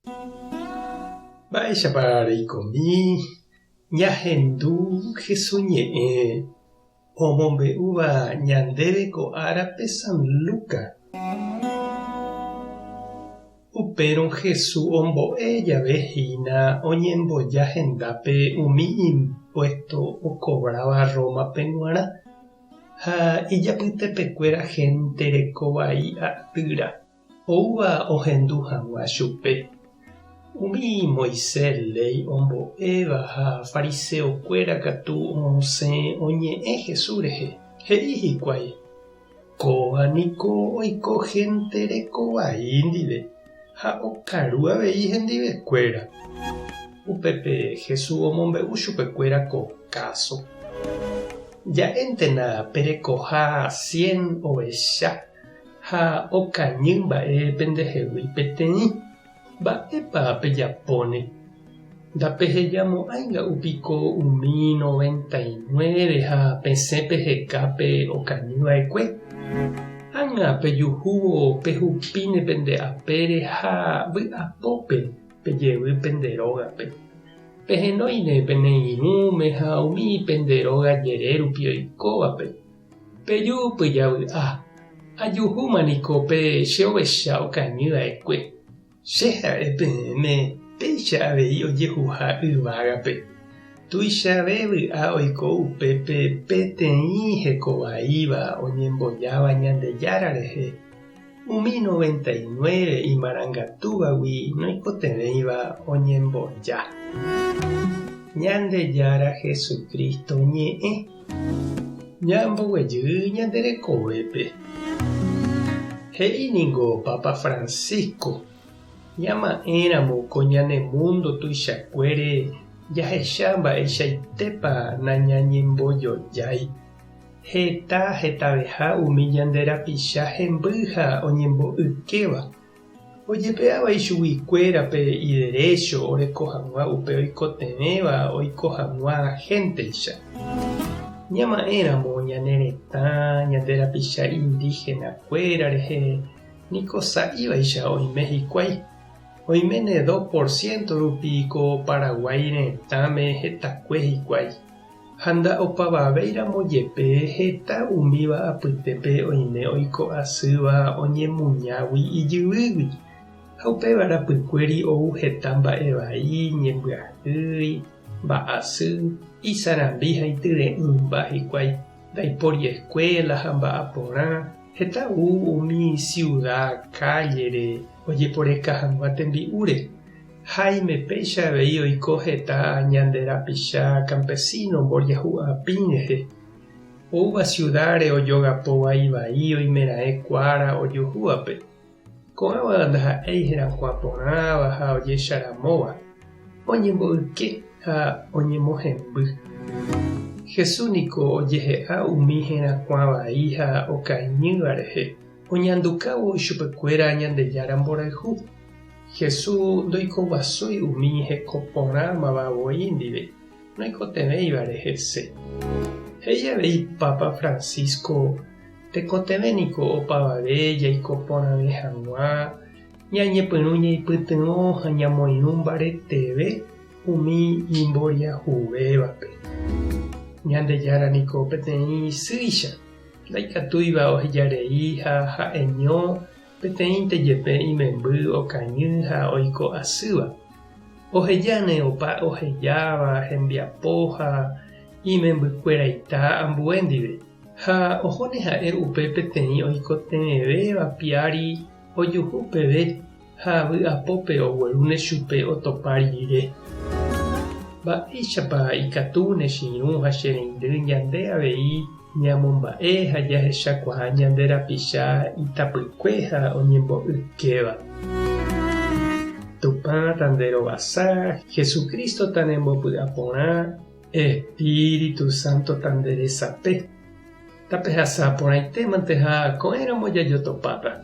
Vaya para y comí, ñahendu jesuñe, omombe uva ñandeve ko arape San Luca. Uperon Jesús ombo ella vejina oñemboya hendape umi impuesto o cobraba Roma penuara. Ha iyapyte pekuera gente rekovai atyra. Ouva ohenduha chupe. Umi Moisés ley ombo eva ha fariseo kuera katu onse oñe'ẽ Jesús rehe. He'i hikuái. Kóvaniko oiko gente rekovai ndive. Ha okaru avei hendivekuéra. Upépe Jesús omombe'u chupekuéra ko káso. Ja'éntena perekoha 100 ovecha ha okañy mba'e pendehegui peteĩ. Mba'épa pejapóne. Ndapehejamo'ãinga upiko umi 99 ha pesẽ pehekápe okañyva'ekue. Ág̃a pejuhúvo pehupíne pende apére ha vy'apópe pejevy pende rógape. Pehenóine pene irũme ha umi pende róga jere rupi oikóvape. Peju pyjavy'a. Ajuhúmaniko pe che ovecha okañyva'ekue. Che ha'e peẽme péicha avei ojehuha yvágape. Tuichave vy'a oiko upépe peteĩ hekovaíva oñembojáva Ñandejára rehe. Umi 99 imarangatúvagui noikotevéiva oñemboja. Ñandejára Jesucristo ñe'ẽ. Ñamboguejy ñanderekovépe. He'íniko Papa Francisco. Ñama'ẽramo ko ñanemundo tuichakuére jahecha mba'eichaitépa nañañembojojái. Heta hetaveha umi ñanderapicha hemby ha oñembo'ykéva. Ojepe'avai chuguikuérape iderecho oreko hag̃ua upe oikotevẽva oiko hag̃ua génteicha. Ñama'ẽramo ñane retã ñanderapicha indígenakuéra rehe niko sa'ívaicha oime hikuái. Oiméne 2% rupi ko Paraguay retãme hetakue hikuái. Handa opavavéiramo jepe heta umíva apytépe oime oiko asýva oñemuñágui ijyvýgui. Ha upévara pykuéri ou heta mba'evai ñembyahýi, mba'asy, isarambi ha ityre'ỹmba hikuái. Ndaipóri escuela ha mba'aporã. Heta umi ciudad calle ojeporeka hag̃ua tembi'úre. Jaime péicha avei oiko heta ñanderapicha campesino mboriahu'apĩ rehe. Ouva ciudáre ojogapóva ivai oimera'ẽ kuára ojuhúvape. Ko'ãva ndaha'éi herakuã porãva ha ojecharamóva. Oñembo'yke ha oñemohemby. Jesús niko ojehe'a umi herakuã vai ha okañýva rehe. Oñandukávo chupekuéra Ñandejára mborayhu. Jesús ndoikovasúi umi hekoporãmavavoi ndive. Noikotevéiva rehese. He'i avei Papa Francisco tekotevéniko opavave jaikoporãve hag̃ua ñañepyrũ ñaipytyvõ ha ñamoirũ mbareteve umi imboriahuvévape. Ñandejára niko peteĩ sýicha. Ndaikatúiva ohejarei ha ha'eño peteĩnte jepe imemby okañy ha oiko asýva. Ohejane opa ohejáva hembiapo ha imembykueraita ambue ndive. Ha ohóne ha'e upe peteĩ oikotevẽvéva piári ojuhu peve ha vy'apópe oguerúne chupe otopa rire. Mba'éichapa ikatúne chiru ha chereindy ñande avei ñamomba'e ha jahechakuaa ñanderapicha itapykue ha oñembo'ykéva. Tupã tanderovasa, Jesucristo tanembopy'aporã, Espíritu Santo tanderesape. Tapehasaporãitémante ha ko'ẽramo jajotopáta.